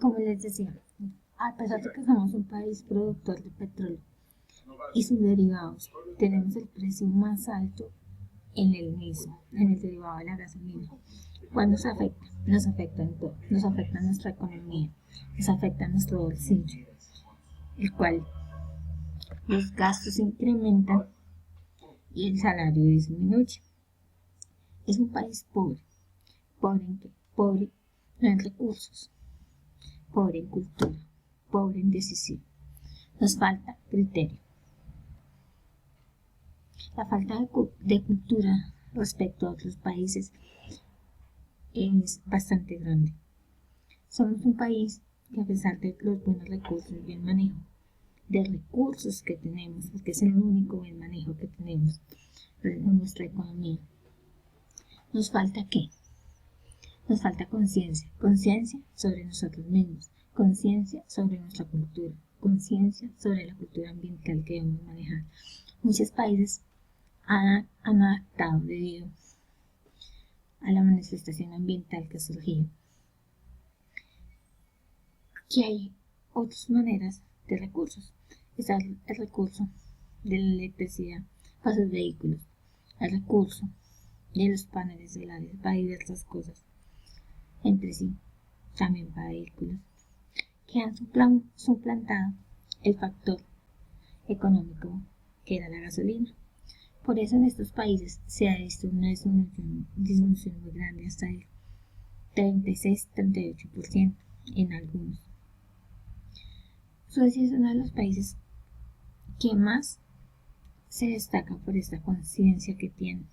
Como les decía, a pesar de que somos un país productor de petróleo y sus derivados, tenemos el precio más alto en el mismo, en el derivado de la gasolina. ¿Cuál nos afecta? Nos afecta en todo, nos afecta a nuestra economía, nos afecta a nuestro bolsillo, el cual los gastos incrementan y el salario disminuye. Es un país pobre. ¿Pobre en qué? Pobre en recursos, pobre en cultura, pobre en decisión. Nos falta criterio. La falta de cultura respecto a otros países es bastante grande. Somos un país que, a pesar de los buenos recursos, bien manejo de recursos que tenemos, porque es el único buen manejo que tenemos en nuestra economía, ¿nos falta qué? Nos falta conciencia, conciencia sobre nosotros mismos, conciencia sobre nuestra cultura, conciencia sobre la cultura ambiental que debemos manejar. Muchos países han adaptado debido a la manifestación ambiental que ha surgido, que hay otras maneras de recursos. Está el recurso de la electricidad para sus vehículos, el recurso de los paneles solares para diversas cosas entre sí, también para vehículos, que han suplantado el factor económico que era la gasolina. Por eso en estos países se ha visto una disminución muy grande, hasta el 36-38% en algunos. Suecia es uno de los países que más se destaca por esta conciencia que tiene.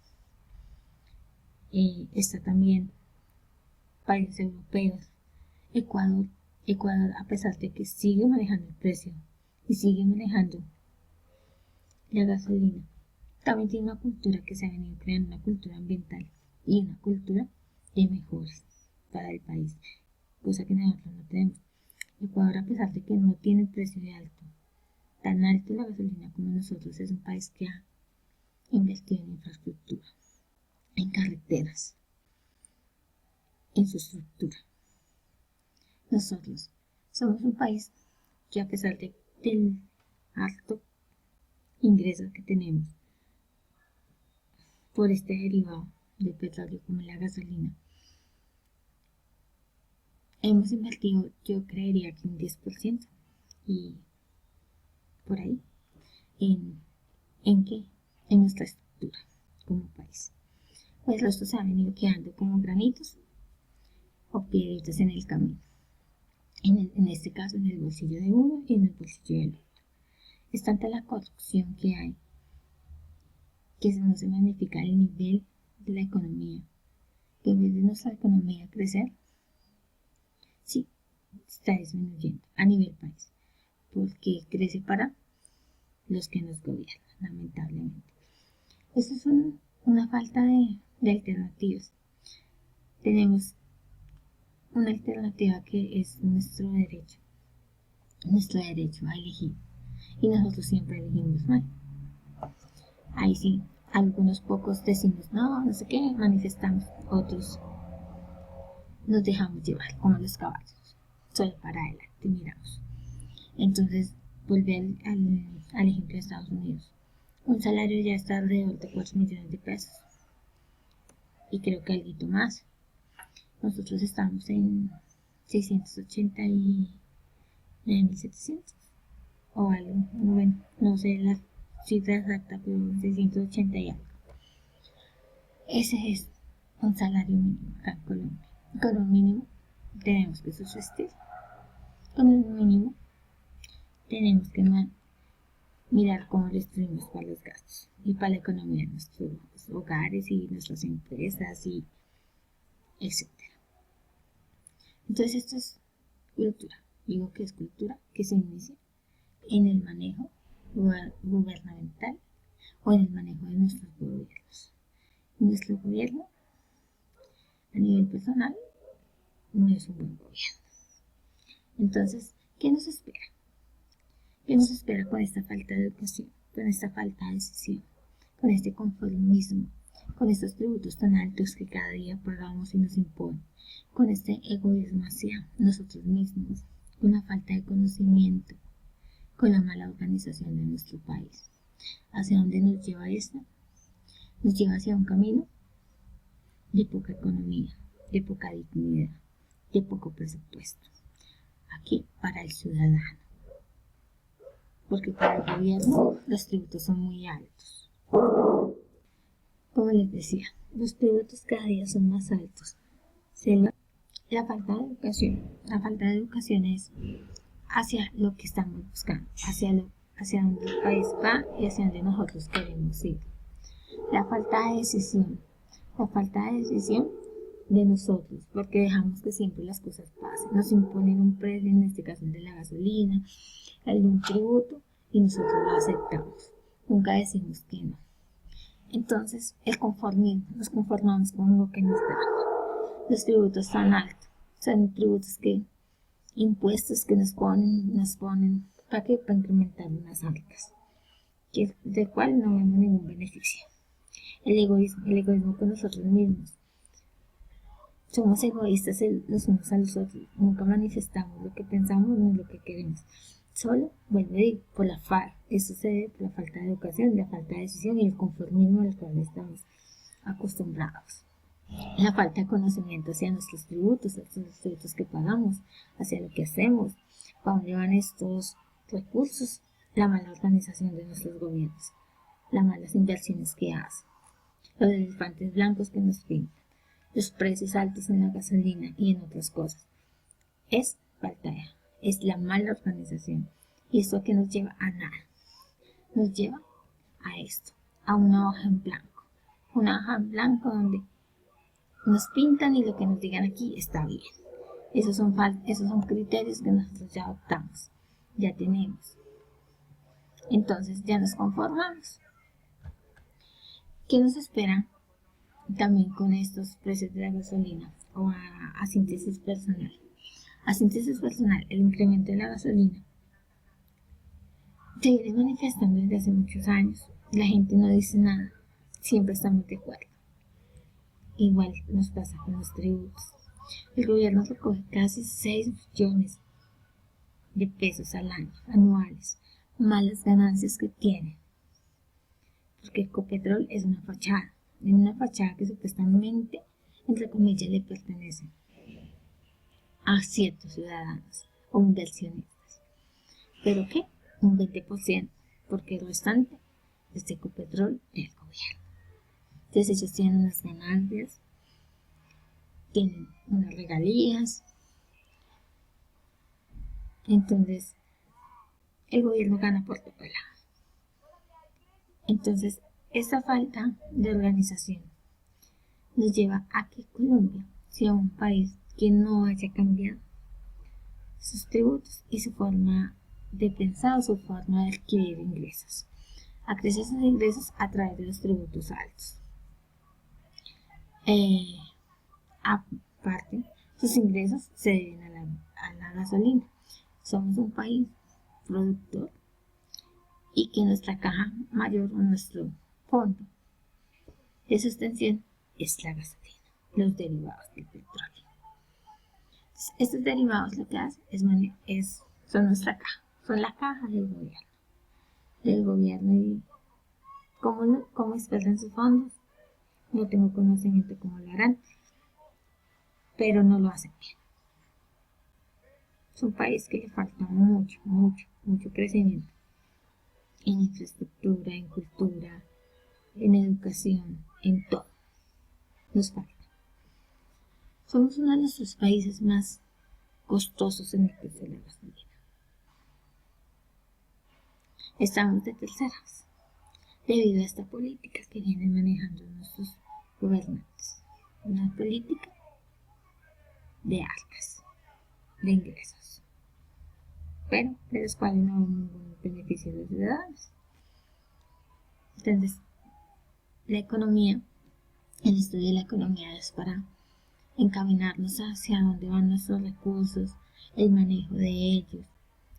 Está también países europeos, Ecuador, a pesar de que sigue manejando el precio y sigue manejando la gasolina, también tiene una cultura que se ha venido creando, una cultura ambiental y una cultura de mejoras para el país, cosa que nosotros no tenemos. Ecuador, a pesar de que no tiene precio de alto, tan alto la gasolina como nosotros, es un país que ha invertido en infraestructura, en carreteras, en su estructura. Nosotros somos un país que, a pesar del alto ingreso que tenemos por este derivado del petróleo como la gasolina, hemos invertido, yo creería que un 10% y por ahí ¿en qué? En nuestra estructura como país. Pues los se han venido quedando como granitos o piedritas en el camino. En este caso en el bolsillo de uno y en el bolsillo del otro. Es tanta la corrupción que hay que no se magnifica el nivel de la economía, que en vez de nuestra economía crecer, sí, está disminuyendo a nivel país, porque crece para los que nos gobiernan, lamentablemente. Eso es una falta de alternativas. Tenemos una alternativa que es nuestro derecho a elegir, y nosotros siempre elegimos mal. Ahí sí, algunos pocos decimos no sé qué, manifestamos, otros nos dejamos llevar como los caballos, solo para adelante miramos. Entonces, volver al ejemplo de Estados Unidos, un salario ya está alrededor de 4 millones de pesos y creo que algo más. Nosotros estamos en 689.700 o algo, bueno, no sé la cifra exacta, pero 680 y algo. Ese es un salario mínimo acá en Colombia. Con un mínimo tenemos que subsistir. Con un mínimo tenemos que mirar cómo destruimos para los gastos y para la economía de nuestros hogares y nuestras empresas y etcétera. Entonces esto es cultura. Digo que es cultura que se inicia en el manejo gubernamental o en el manejo de nuestros gobiernos. Nuestro gobierno a nivel personal no es un buen gobierno. Entonces, ¿qué nos espera? ¿Qué nos espera con esta falta de educación, con esta falta de decisión, con este conformismo con estos tributos tan altos que cada día pagamos y nos imponen, con este egoísmo hacia nosotros mismos, con la falta de conocimiento, con la mala organización de nuestro país. ¿Hacia dónde nos lleva esto? Nos lleva hacia un camino de poca economía, de poca dignidad, de poco presupuesto. Aquí para el ciudadano, porque para el gobierno los tributos son muy altos. Como les decía, los tributos cada día son más altos. La falta de educación es hacia lo que estamos buscando, hacia donde el país va y hacia donde nosotros queremos ir. La falta de decisión de nosotros, porque dejamos que siempre las cosas pasen. Nos imponen un precio, en este caso el de la gasolina, el de un tributo, y nosotros lo aceptamos. Nunca decimos que no. Entonces, el conformismo, nos conformamos con lo que nos dan. Los tributos tan altos, son impuestos que nos ponen para incrementar unas arcas, del cual no vemos ningún beneficio. El egoísmo con nosotros mismos. Somos egoístas los unos a los otros, nunca manifestamos lo que pensamos ni lo que queremos. Solo, vuelvo a decir, por la falta. Eso se debe por la falta de educación, la falta de decisión y el conformismo al cual estamos acostumbrados. La falta de conocimiento hacia nuestros tributos, hacia los tributos que pagamos, hacia lo que hacemos, para dónde van estos recursos, la mala organización de nuestros gobiernos, las malas inversiones que hacen, los elefantes blancos que nos pintan, los precios altos en la gasolina y en otras cosas. Es la mala organización. ¿Y esto a qué nos lleva? A nada. Nos lleva a esto, a una hoja en blanco. Una hoja en blanco donde nos pintan y lo que nos digan aquí está bien. Esos son criterios que nosotros ya adoptamos, ya tenemos. Entonces ya nos conformamos. ¿Qué nos espera también con estos precios de la gasolina o a síntesis personal? A síntesis personal, el incremento de la gasolina se viene manifestando desde hace muchos años. La gente no dice nada, siempre estamos de acuerdo. Igual nos pasa con los tributos. El gobierno recoge casi 6 billones de pesos al año, anuales, malas ganancias que tiene. Porque Ecopetrol es una fachada que supuestamente, entre comillas, le pertenece a ciertos ciudadanos o inversionistas. ¿Pero qué? Un 20%, porque el restante es de Ecopetrol del gobierno. Entonces ellos tienen unas ganancias, tienen unas regalías. Entonces el gobierno gana por todo lado. Entonces esta falta de organización nos lleva a que Colombia sea un país que no haya cambiado sus tributos y su forma de pensar, su forma de adquirir ingresos. A crecer sus ingresos a través de los tributos altos. Aparte, sus ingresos se deben a la gasolina. Somos un país productor y que nuestra caja mayor o nuestro fondo de sostención es la gasolina, los derivados del petróleo. Estos derivados lo que hacen son nuestra caja, son la caja del gobierno y cómo expresan sus fondos. No tengo conocimiento cómo lo harán, pero no lo hacen bien. Es un país que le falta mucho crecimiento en infraestructura, en cultura, en educación, en todo. Nos falta. Somos uno de nuestros países más costosos en el precio de la gasolina. Estamos de terceros debido a esta política que vienen manejando nuestros gobernantes. Una política de arcas, de ingresos, pero de los cuales no hay ningún beneficio de los ciudadanos. Entonces, el estudio de la economía es para encaminarnos hacia dónde van nuestros recursos, el manejo de ellos,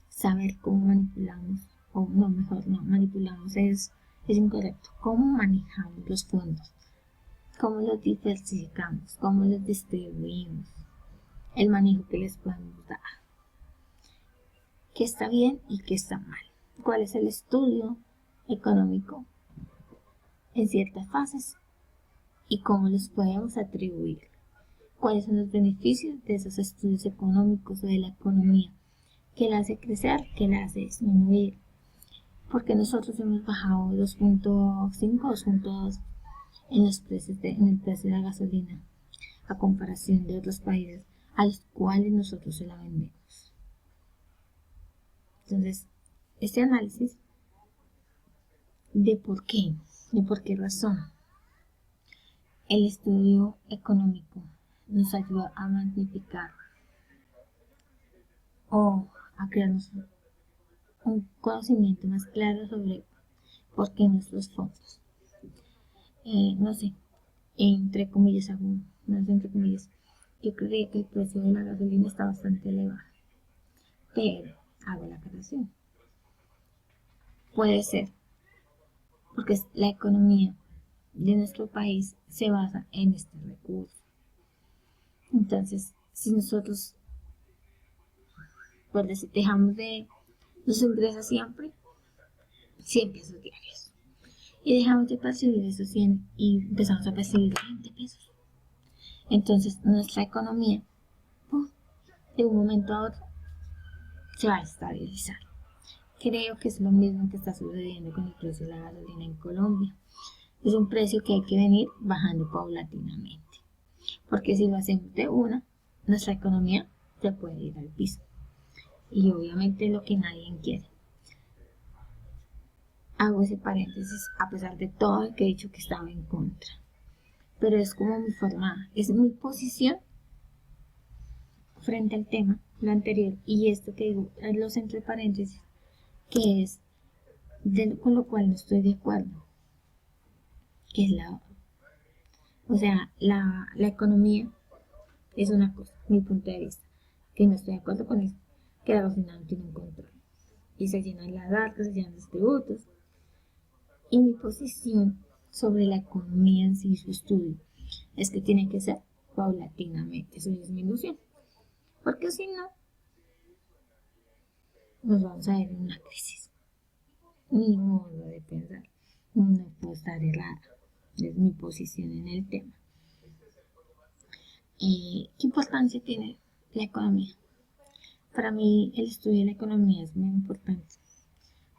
saber cómo manipulamos, o no, mejor no, manipulamos es incorrecto, cómo manejamos los fondos cómo los diversificamos, cómo los distribuimos, el manejo que les podemos dar, qué está bien y qué está mal, cuál es el estudio económico en ciertas fases y cómo los podemos atribuir, cuáles son los beneficios de esos estudios económicos o de la economía, qué la hace crecer, qué la hace disminuir, porque nosotros hemos bajado 2.5, 2.2 en los precios en el precio de la gasolina a comparación de otros países a los cuales nosotros se la vendemos. Entonces, este análisis de por qué razón el estudio económico nos ayuda a magnificar o a crearnos un conocimiento más claro sobre por qué nuestros fondos, no sé, entre comillas, entre comillas, yo creería que el precio de la gasolina está bastante elevado, pero hago la aclaración, puede ser porque la economía de nuestro país se basa en este recurso. Entonces, si nosotros, por decir, dejamos de nos ingresos siempre 100 pesos diarios y dejamos de percibir esos 100 y empezamos a percibir 20 pesos, entonces nuestra economía de un momento a otro se va a estabilizar. Creo que es lo mismo que está sucediendo con el precio de la gasolina en Colombia. Es un precio que hay que venir bajando paulatinamente, porque si lo hacemos de una, nuestra economía se puede ir al piso, y obviamente lo que nadie quiere. Hago ese paréntesis a pesar de todo el que he dicho que estaba en contra, pero es como mi forma, es mi posición frente al tema, lo anterior, y esto que digo, los entre paréntesis, que es con lo cual no estoy de acuerdo, que es la economía es una cosa, mi punto de vista, que no estoy de acuerdo con eso, que la gasolina no tiene un control, y se llenan las arcas, se llenan los tributos, y mi posición sobre la economía en sí y su estudio es que tiene que ser paulatinamente su disminución, porque si no, nos vamos a ver en una crisis. Mi modo de pensar, no puedo estar errada, es mi posición en el tema. ¿Qué importancia tiene la economía? Para mí el estudio de la economía es muy importante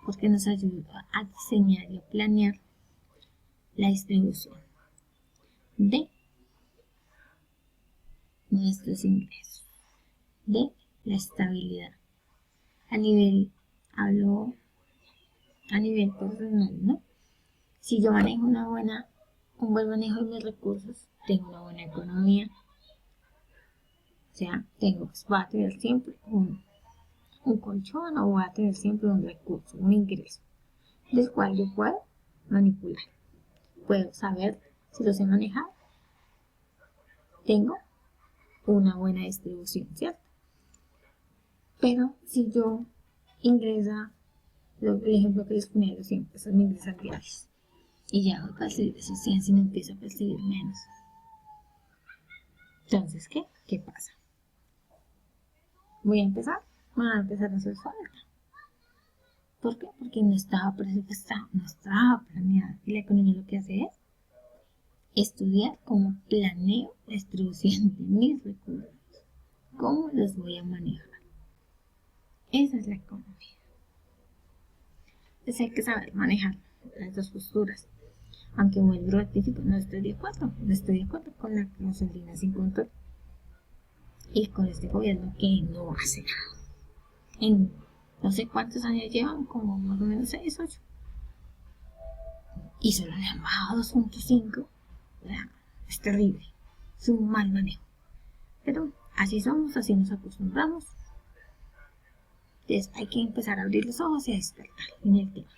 porque nos ayuda a diseñar y a planear la distribución de nuestros ingresos, de la estabilidad. Hablo a nivel personal, ¿no? Si yo manejo un buen manejo de mis recursos, tengo una buena economía, o sea, voy a tener siempre un colchón o voy a tener siempre un recurso, un ingreso, del cual yo puedo manipular. Puedo saber si lo sé manejar. Tengo una buena distribución, ¿cierto? Pero si yo ingresa, el ejemplo que les ponía de los 100 pesos, me ingresan diarios. Y ya voy a percibir esos 100 si no empiezo a percibir menos. Entonces, ¿qué pasa? Voy a empezar a hacer falta. ¿Por qué? Porque no estaba presupuestada, no estaba planeada. Y la economía lo que hace es estudiar cómo planeo la distribución de mis recursos. ¿Cómo los voy a manejar? Esa es la economía. Entonces hay que saber manejar las dos posturas. Aunque vuelvo a rectifico, no estoy de acuerdo con la gasolina sin control y con este gobierno que no hace nada. En no sé cuántos años llevan, como más o menos 6, 8. Y solo le han bajado 2.5. O sea, es terrible. Es un mal manejo. Pero así somos, así nos acostumbramos. Entonces hay que empezar a abrir los ojos y a despertar en el tema.